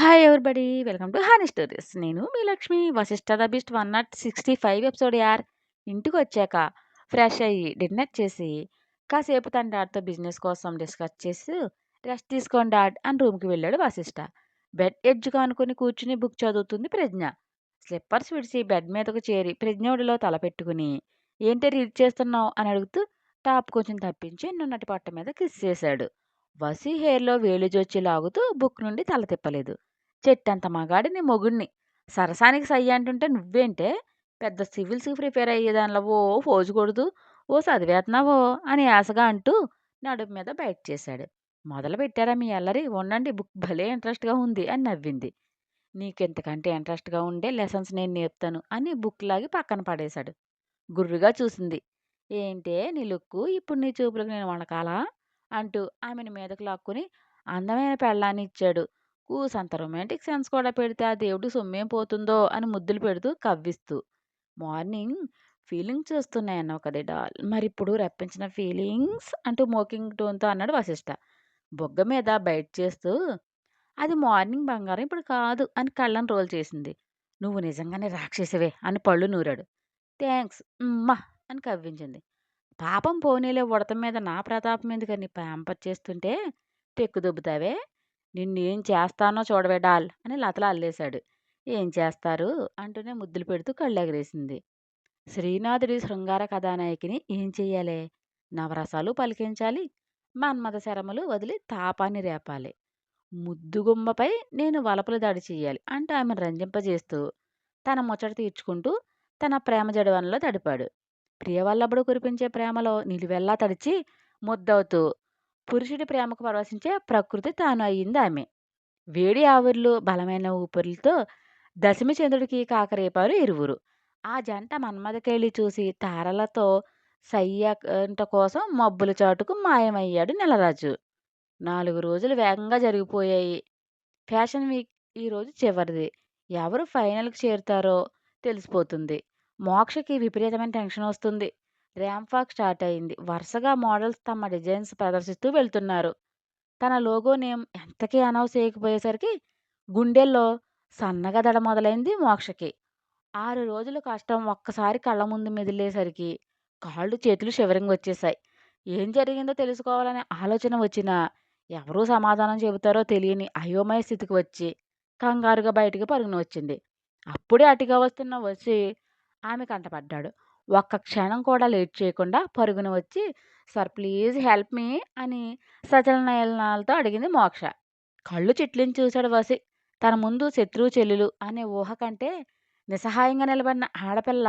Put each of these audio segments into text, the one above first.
Hi everybody. Welcome to honey stories. నేను మీ Lakshmi. 'Vashishta the beast' 165 episode యార్. ఇంటికొచ్చాక ఫ్రెష్ అయ్యి, డిన్నర్ చేసి, కాసేపు తన డాడ్‌తో బిజినెస్ కోసం డిస్కస్ చేస్తూ, రెస్ట్ తీసుకోండి డాడ్ అని రూమ్‌కి వెళ్ళాడు వశిష్ఠ. బెడ్ ఎడ్జ్‌కి ఆనుకుని కూర్చుని బుక్ చదువుతుంది ప్రజ్ఞ. స్లిప్పర్స్ విడిచి బెడ్ మీదకు చేరి ప్రజ్ఞ ఒడిలో తల పెట్టుకుని, ఏంటి రీడ్ చేస్తున్నావు అని అడుగుతూ టాప్ కొంచెం తప్పించి నున్నటి పొట్ట మీద కిస్ చేశాడు. వసీ హెయిర్‌లో వేలు జొచ్చి లాగుతూ బుక్ నుండి తల తిప్పలేదు. చెట్టంత మగాడిని మొగుడిని సరసానికి సై అంటుంటే నువ్వేంటే పెద్ద సివిల్స్‌కి ప్రిపేర్ అయ్యేదానిలో ఓ ఫోజు కొడుతూ, ఓ చదివేత్తన్నావో అని యాసగా అంటూ నడుము మీద బైట్ చేశాడు. మొదలుపెట్టారా మీ అల్లరి? ఉండండి బుక్ భలే ఇంట్రెస్ట్‌గా ఉంది అని నవ్వింది. నీకింతకంటే ఇంట్రెస్ట్‌గా ఉండే లెసన్స్ నేను నేర్పుతాను అని బుక్ లాగి పక్కన పడేశాడు. గుర్రుగా చూసింది. ఏంటే నీ లుక్కు, ఇప్పుడు నీ చూపులకు నేను వణకాలా? అంటూ ఆమెను మీదకు లాక్కుని అందమైన పెళ్ళాన్ని ఇచ్చాడు. కూసంత రొమాంటిక్ సెన్స్ కూడా పెడితే ఆ దేవుడు సొమ్మేం పోతుందో అని ముద్దులు పెడుతూ కవ్విస్తూ. మార్నింగ్ ఫీలింగ్స్ చూస్తున్నాయన్నావు కదే డాల్. మరిప్పుడు రప్పించిన ఫీలింగ్స్ అంటూ మోకింగ్ టోన్‌తో అన్నాడు వశిష్ఠ. బుగ్గ మీద బైట్ చేస్తూ అది మార్నింగ్ బంగారం ఇప్పుడు కాదు అని కళ్ళని రోల్ చేసింది. నువ్వు నిజంగానే రాక్షసివే అని పళ్ళు నూరాడు. థాంక్స్ ఉమ్మా అని కవ్వించింది. పాపం పోనీలే ఉడత మీద నా ప్రతాపం ఎందుకని ప్యాంపర్ చేస్తుంటే పెక్కు దొబ్బుతావే. నిన్నేం చేస్తానో చూడవే డాల్ అని లతల అల్లేశాడు. ఏం చేస్తారు అంటూనే ముద్దులు పెడుతూ కళ్ళెగరేసింది. శ్రీనాథుడి శృంగార కథానాయకిని ఏం చెయ్యాలే? నవరసాలు పలికించాలి. మన్మథ శరములు వదిలి తాపాన్ని రేపాలి. ముద్దుగుమ్మపై నేను వలపులు దాడి చెయ్యాలి అంటూ ఆమెను రంజింపజేస్తూ తన ముచ్చట తీర్చుకుంటూ తన ప్రేమ జడవనలో తడిపాడు. ప్రియవల్లభుడు కురిపించే ప్రేమలో నిలువెల్లా తడిచి ముద్దవుతూ పురుషుడి ప్రేమకు పరవశించే ప్రకృతి తాను అయ్యింది ఆమె. వేడి ఆవిర్లు బలమైన ఊపిరులతో దశమి చంద్రుడికి కాకరేపారు ఇరువురు. ఆ జంట మన్మథకేళి చూసి తారలతో సయ్యకంట కోసం మబ్బుల చాటుకు మాయమయ్యాడు నెలరాజు. 4 రోజులు వేగంగా జరిగిపోయాయి. ఫ్యాషన్ వీక్ ఈరోజు చివరిది. ఎవరు ఫైనల్‌కి చేరుతారో తెలిసిపోతుంది. మోక్షకి విపరీతమైన టెన్షన్ వస్తుంది. ర్యాంప్ వాక్ స్టార్ట్ అయింది. వరుసగా మోడల్స్ తమ డిజైన్స్ ప్రదర్శిస్తూ వెళ్తున్నారు. తన లోగో నేమ్ ఎంతకీ అనౌన్స్ చేయకపోయేసరికి గుండెల్లో సన్నగా దడ మొదలైంది మోక్షకి. 6 రోజుల కష్టం ఒక్కసారి కళ్ళ ముందు మెదిలేసరికి కాళ్ళు చేతులు షివరింగ్ వచ్చేశాయి. ఏం జరిగిందో తెలుసుకోవాలనే ఆలోచన వచ్చినా ఎవరూ సమాధానం చెబుతారో తెలియని అయోమయ స్థితికి వచ్చి కంగారుగా బయటికి పరుగున వచ్చింది. అప్పుడే అటుగా వస్తున్న వసి ఆమె కంటపడ్డాడు. ఒక్క క్షణం కూడా లేట్ చేయకుండా పరుగున వచ్చి సార్ ప్లీజ్ హెల్ప్ మీ అని సచల నయనాలతో అడిగింది మోక్ష. కళ్ళు చిట్లించి చూశాడు వసి. తన ముందు శత్రువు చెల్లెలు అనే ఊహ కంటే నిస్సహాయంగా నిలబడిన ఆడపిల్ల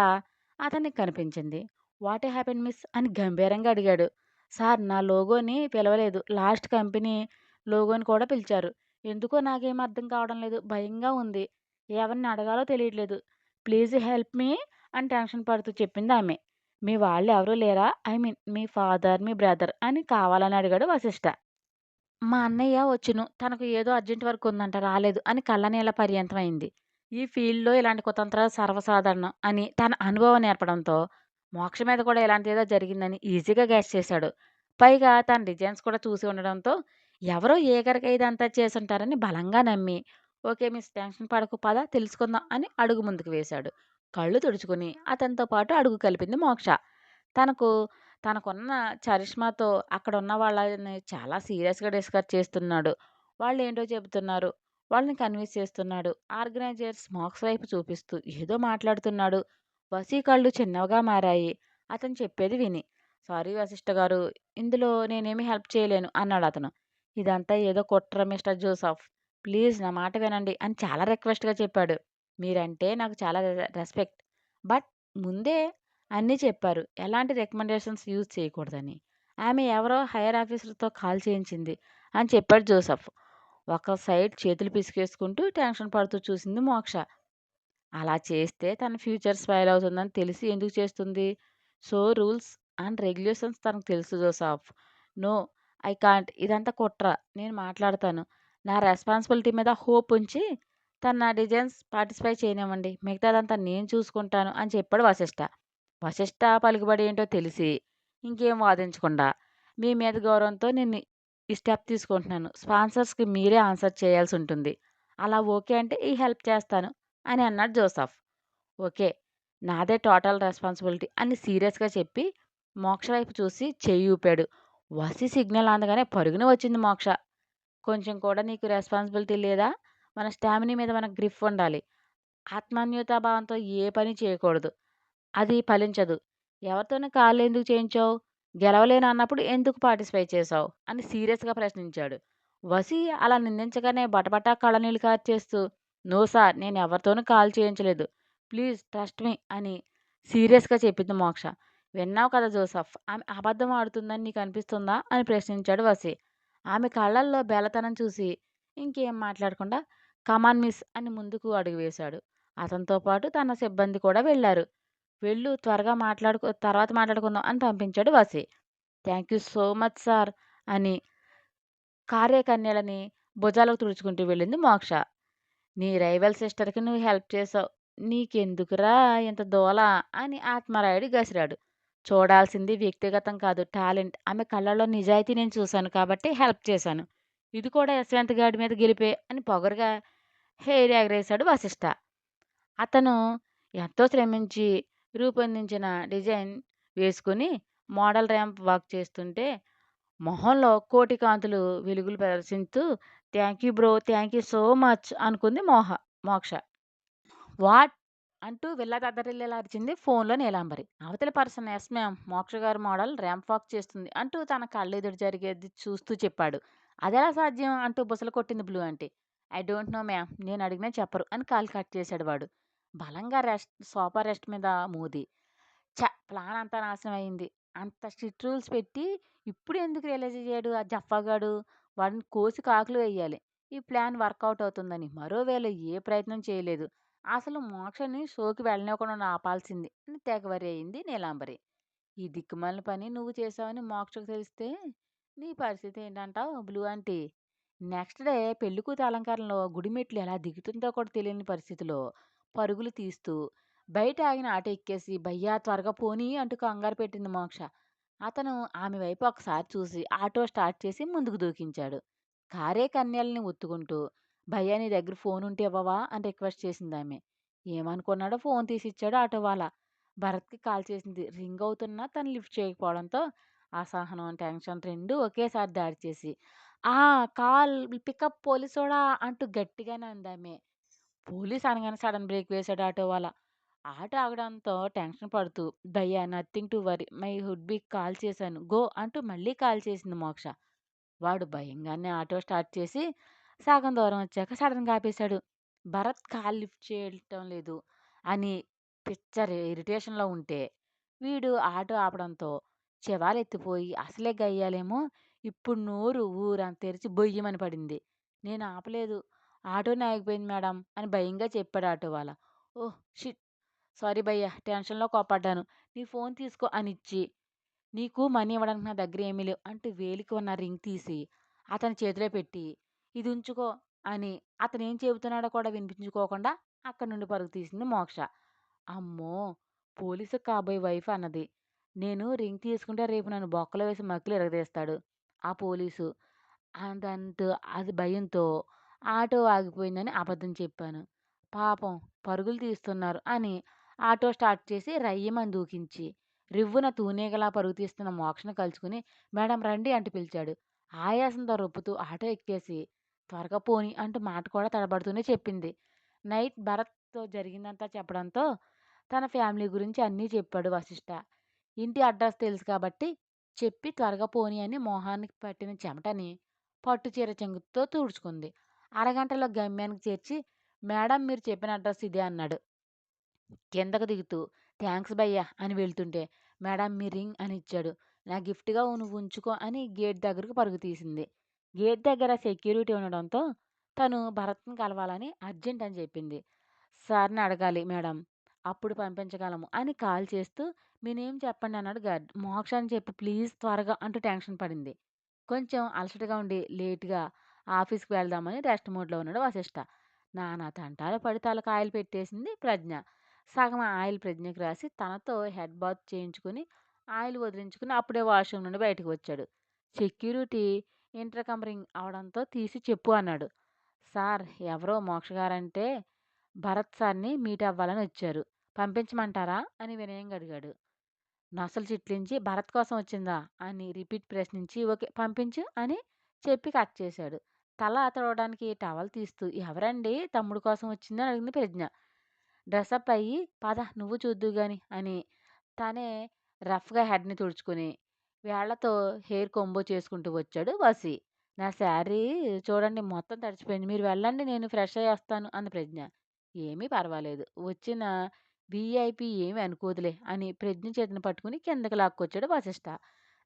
అతనికి కనిపించింది. వాట్ హ్యాపెండ్ మిస్ అని గంభీరంగా అడిగాడు. సార్ నా లోగోని పిలవలేదు. లాస్ట్ కంపెనీ లోగోని కూడా పిలిచారు. ఎందుకో నాకేం అర్థం కావడం లేదు. భయంగా ఉంది. ఎవరిని అడగాలో తెలియట్లేదు. ప్లీజ్ హెల్ప్ మీ అని టెన్షన్ పడుతూ చెప్పిందామె. మీ వాళ్ళు ఎవరూ లేరా? I mean me father, me brother అని కావాలని అడిగాడు వశిష్ఠ. మా అన్నయ్య వచ్చును. తనకు ఏదో అర్జెంట్ వర్క్ ఉందంట రాలేదు అని కళ్ళనీళ్ళ పర్యంతమైంది. ఈ ఫీల్డ్‌లో ఇలాంటి కుతంత్రాలు సర్వసాధారణం అని తన అనుభవం నేర్పడంతో మోక్ష మీద కూడా ఇలాంటిదేదో జరిగిందని ఈజీగా గెస్ చేశాడు. పైగా తన డిజైన్స్ కూడా చూసి ఉండడంతో ఎవరో ఏకరగా ఇదంతా చేసుంటారని బలంగా నమ్మి ఓకే మిస్ టెన్షన్ పడకు పద తెలుసుకుందాం అని అడుగు ముందుకు వేశాడు. కళ్ళు తుడుచుకుని అతనితో పాటు అడుగు కలిపింది మోక్ష. తనకు తనకున్న చరిష్మాతో అక్కడున్న వాళ్ళని చాలా సీరియస్‌గా డిస్కస్ చేస్తున్నాడు. వాళ్ళేంటో చెబుతున్నారు. వాళ్ళని కన్విన్స్ చేస్తున్నాడు. ఆర్గనైజర్స్ మార్క్స్ వైపు చూపిస్తూ ఏదో మాట్లాడుతున్నాడు. వసీ కళ్ళు చిన్నవిగా మారాయి. అతను చెప్పేది విని. సారీ వశిష్ఠ గారు. ఇందులో నేనేమి హెల్ప్ చేయలేను అన్నాడతను. ఇదంతా ఏదో కుట్ర మిస్టర్ జోసెఫ్. ప్లీజ్ నా మాట వినండి అని చాలా రిక్వెస్ట్‌గా చెప్పాడు. మీరంటే నాకు చాలా రెస్పెక్ట్. బట్ ముందే అన్నీ చెప్పారు. ఎలాంటి రికమెండేషన్స్ యూజ్ చేయకూడదని. ఆమె ఎవరో హైర్ ఆఫీసర్‌తో కాల్ చేయించింది అని చెప్పాడు జోసెఫ్. ఒక సైడ్ చేతులు పిసికేసుకుంటూ టెన్షన్ పడుతూ చూసింది మోక్ష. అలా చేస్తే తన ఫ్యూచర్ స్పాయిల్ అవుతుందని తెలిసి ఎందుకు చేస్తుంది? సో, రూల్స్ అండ్ రెగ్యులేషన్స్ తనకు తెలుసు జోసెఫ్. No, I can't. ఇదంతా కుట్ర. నేను మాట్లాడతాను. నా రెస్పాన్సిబిలిటీ మీద హోప్ ఉంచి తను నా డిజైన్స్ పార్టిసిపై చేయనివ్వండి. మిగతాదంతా నేను చూసుకుంటాను అని చెప్పాడు వశిష్ఠ. వశిష్ఠ పలుకుబడి ఏంటో తెలిసి ఇంకేం వాదించకుండా మీ మీద గౌరవంతో నేను ఈ స్టెప్ తీసుకుంటున్నాను. స్పాన్సర్స్‌కి మీరే ఆన్సర్ చేయాల్సి ఉంటుంది అలా ఓకే అంటే ఈ హెల్ప్ చేస్తాను అని అన్నాడు జోసెఫ్. ఓకే. నాదే టోటల్ రెస్పాన్సిబిలిటీ అని సీరియస్‌గా చెప్పి మోక్ష వైపు చూసి చెయ్యి ఊపాడు. వసి సిగ్నల్ అందగానే పరుగున వచ్చింది మోక్ష. కొంచెం కూడా నీకు రెస్పాన్సిబిలిటీ లేదా? మన స్టామినా మీద మనకు గ్రిప్ ఉండాలి. ఆత్మన్యూతాభావంతో ఏ పని చేయకూడదు. అది ఫలించదు. ఎవరితోని కాళ్ళెందుకు చేయించావు? గెలవలేనన్నప్పుడు ఎందుకు పార్టిసిపేట్ చేశావు? అని సీరియస్‌గా ప్రశ్నించాడు. వసి అలా నిందించగానే బటబటా కళ్ళనీళ్ళు కార్చేస్తూ, నో సార్ నేనెవరితోనూ కాల్ చేయించలేదు. ప్లీజ్ ట్రస్ట్ మీ అని సీరియస్‌గా చెప్పింది మోక్ష. విన్నావు కదా జోసెఫ్, ఆమె అబద్ధం ఆడుతుందని నీకనిపిస్తుందా? అని ప్రశ్నించాడు వసి. ఆమె కళ్ళల్లో బేలతనం చూసి ఇంకేం మాట్లాడకుండా కమాన్ మిస్ అని ముందుకు అడుగు వేశాడు. అతనితో పాటు తన సిబ్బంది కూడా వెళ్లారు. వెళ్ళు త్వరగా తర్వాత మాట్లాడుకుందాం అని పంపించాడు Vasi. Thank you so much sir అని కార్యకన్యలని భుజాలకు తుడుచుకుంటూ వెళ్ళింది మోక్ష. నీ రైవల్ సిస్టర్‌కి నువ్వు హెల్ప్ చేశావు. నీకెందుకురా ఇంత దూల అని ఆత్మరాయుడు గసిరాడు. చూడాల్సింది వ్యక్తిగతం కాదు టాలెంట్. ఆమె కళ్ళలో నిజాయితీ నేను చూశాను కాబట్టి హెల్ప్ చేశాను. ఇది కూడా యశ్వంత్ గాడి మీద గెలిపే అని పొగరుగా హెయిర్ ఎగరేశాడు వశిష్ఠ. అతను ఎంతో శ్రమించి రూపొందించిన డిజైన్ వేసుకొని మోడల్ ర్యాంప్ వాక్ చేస్తుంటే మొహంలో కోటి కాంతులు వెలుగులు ప్రదర్శిస్తూ thank you bro thank you so much అనుకుంది మోక్ష. వాట్ అంటూ విల్లా దద్దరిల్లేలా అరిచింది ఫోన్లో నీలాంబరి. అవతల పర్సన్ ఎస్ మ్యామ్ మోక్ష గారు మోడల్ ర్యాంప్ వాక్ చేస్తుంది అంటూ తన కళ్ళెదురు జరిగేది చూస్తూ చెప్పాడు. అదెలా సాధ్యం అంటూ బుసలు కొట్టింది blue aunty. I don't know ma'am నేను అడిగినా చెప్పరు అని కాల్ కట్ చేశాడు వాడు. బలంగా సోఫా రెస్ట్ మీద మూది. ప్లాన్ అంతా నాశనం అయింది. అంత స్ట్రిక్ట్ రూల్స్ పెట్టి ఇప్పుడు ఎందుకు రియలైజ్ అయ్యాడు ఆ జఫాగాడు? వాడిని కోసి కాకులు వేయాలి. ఈ ప్లాన్ వర్కౌట్ అవుతుందని. మరోవేళ ఏ ప్రయత్నం చేయలేదు. అసలు మోక్షని షోకి వెళ్ళనివ్వకుండా ఆపాల్సింది అని తెగ వరి అయింది నీలాంబరి. ఈ దిక్కుమాలిన పని నువ్వు చేశావని మోక్షకు తెలిస్తే నీ పరిస్థితి ఏంటంటావు బ్లూ ఆంటీ? నెక్స్ట్ డే పెళ్ళికూతురు అలంకారంలో గుడి మెట్లు ఎలా దిగుతుందో కూడా తెలియని పరిస్థితిలో పరుగులు తీస్తూ బయట ఆగిన ఆటో ఎక్కేసి భయ్యా త్వరగా పోనీ అంటూ కంగారు పెట్టింది మోక్ష. అతను ఆమె వైపు ఒకసారి చూసి ఆటో స్టార్ట్ చేసి ముందుకు దూకించాడు. కారే కన్యల్ని ఒత్తుకుంటూ భయ్యా నీ దగ్గర ఫోన్ ఉంటే ఇవ్వవా అని రిక్వెస్ట్ చేసింది ఆమె. ఏమనుకున్నాడో ఫోన్ తీసిచ్చాడు ఆటో వాళ్ళ. భరత్కి కాల్ చేసింది. రింగ్ అవుతున్నా తను లిఫ్ట్ చేయకపోవడంతో అసహనం టెన్షన్ రెండు ఒకేసారి దాడి చేసి ఆ! కాల్ పికప్ పోలీసోడా అంటూ గట్టిగానే అందామె. పోలీస్ అనగానే సడన్ బ్రేక్ వేశాడు ఆటో వాలా. ఆటో ఆగడంతో టెన్షన్ పడుతూ భయ్యా నథింగ్ టు వరీ మై హుడ్‌బీకి కాల్ చేశాను. గో అంటూ మళ్ళీ కాల్ చేసింది మోక్ష. వాడు భయంగానే ఆటో స్టార్ట్ చేసి సగం దూరం వచ్చాక సడన్‌గా ఆపేశాడు. భరత్ కాల్ లిఫ్ట్ చేయటం లేదు అని ఇరిటేషన్‌లో ఉంటే వీడు ఆటో ఆపడంతో శవాలెత్తిపోయి అసలే గయ్యాలేమో ఇప్పుడు నోరు ఊరంత తెరిచి బొయ్యమని పడింది. నేను ఆపలేదు. ఆటోనే ఆగిపోయింది మేడం అని భయంగా చెప్పాడు ఆటోవాలా. ఓహ్! షిట్! సారీ భయ్యా టెన్షన్‌లో కోప్పడ్డాను. నీ ఫోన్ తీసుకో అనిచ్చి నీకు మనీ ఇవ్వడానికి నా దగ్గర ఏమీ లేవు అంటూ వేలికి ఉన్న రింగ్ తీసి అతని చేతిలో పెట్టి ఇది ఉంచుకో అని అతనేం చెబుతున్నాడో కూడా వినిపించుకోకుండా అక్కడి నుండి పరుగు తీసింది మోక్ష. అమ్మో! పోలీసు కాబోయే వైఫ్ అన్నది. నేను రింగ్ తీసుకుంటే రేపు నన్ను బొక్కలో వేసి మకిలి ఇరగదీస్తాడు ఆ పోలీసు. అదంటూ అది భయంతో ఆటో ఆగిపోయిందని అబద్ధం చెప్పాను. పాపం పరుగులు తీస్తున్నారు అని ఆటో స్టార్ట్ చేసి రయ్యమని దూకించి రివ్వున తూనీగలా పరుగు తీస్తున్న మోక్షను కలుసుకుని మేడం రండి అంటూ పిలిచాడు. ఆయాసంతో రొప్పుతూ ఆటో ఎక్కేసి త్వరగా పోనీ అంటూ మాట కూడా తడబడుతూనే చెప్పింది. నైట్ భరత్‌తో జరిగిందంతా చెప్పడంతో తన ఫ్యామిలీ గురించి అన్నీ చెప్పాడు వశిష్ఠ. ఇంటి అడ్రస్ తెలుసు కాబట్టి చెప్పి త్వరగా పోనీ అని మొహానికి పట్టిన చెమటని పట్టు చీర చెంగుతో తుడుచుకుంది. అరగంటలో గమ్యానికి చేర్చి మేడం మీరు చెప్పిన అడ్రస్ ఇదే అన్నాడు. కిందకు దిగుతూ థ్యాంక్స్ భయ్యా అని వెళ్తుంటే మేడం మీ రింగ్ అని ఇచ్చాడు. నా గిఫ్ట్‌గా నువ్వు ఉంచుకో అని గేట్ దగ్గరకు పరుగు తీసింది. గేట్ దగ్గర సెక్యూరిటీ ఉండడంతో తను భరత్‌ని కలవాలని అర్జెంట్ అని చెప్పింది. సార్‌ని అడగాలి మేడం. అప్పుడు పంపించగలము అని కాల్ చేస్తూ మీ నేమ్ చెప్పండి అన్నాడు గార్డ్. మోక్ష అని చెప్పు ప్లీజ్ త్వరగా అంటూ టెన్షన్ పడింది. కొంచెం అలసటగా ఉండి లేట్‌గా ఆఫీస్‌కి వెళ్దామని రెస్ట్ మోడ్‌లో ఉన్నాడు వశిష్ఠ. నానా తంటాలు పడి తలకు ఆయిల్ పెట్టేసింది ప్రజ్ఞ. సగం ఆయిల్ ప్రజ్ఞకి రాసి తనతో హెడ్ బాత్ చేయించుకుని ఆయిల్ వదిలించుకుని అప్పుడే వాష్‌రూమ్ నుండి బయటకు వచ్చాడు. సెక్యూరిటీ ఇంటర్‌కమ్ రింగ్ అవడంతో తీసి చెప్పు అన్నాడు. సార్ ఎవరో మోక్ష గారంటే భరత్ సార్‌ని మీట్ అవ్వాలని వచ్చారు. పంపించమంటారా? అని వినయంగా అడిగాడు. నొసలు చిట్లించి భరత్ కోసం వచ్చిందా? అని రిపీట్ ప్రశ్నించి ఓకే పంపించు అని చెప్పి కట్ చేశాడు. తల తుడవడానికి టవల్ తీస్తూ ఎవరండి తమ్ముడు కోసం వచ్చిందని అడిగింది ప్రజ్ఞ. డ్రెసప్ అయ్యి పద నువ్వు చూద్దువు గాని అని తనే రఫ్‌గా హెడ్‌ని తుడుచుకుని వేళ్ళతో హెయిర్ కొంబో చేసుకుంటూ వచ్చాడు వసి. నా శారీ చూడండి మొత్తం తడిచిపోయింది. మీరు వెళ్ళండి నేను ఫ్రెష్ అయ్యి వస్తాను అంది ప్రజ్ఞ. ఏమీ పర్వాలేదు. వచ్చిన వీఐపీ ఏమి అనుకోదులే అని ప్రజ్ఞ చేతిని పట్టుకుని కిందకి లాక్కొచ్చాడు వశిష్ఠ.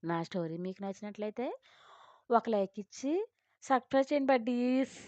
నా స్టోరీ మీకు నచ్చినట్లయితే ఒక లైక్ ఇచ్చి సబ్స్క్రైబ్ చేయండి బడ్డీస్.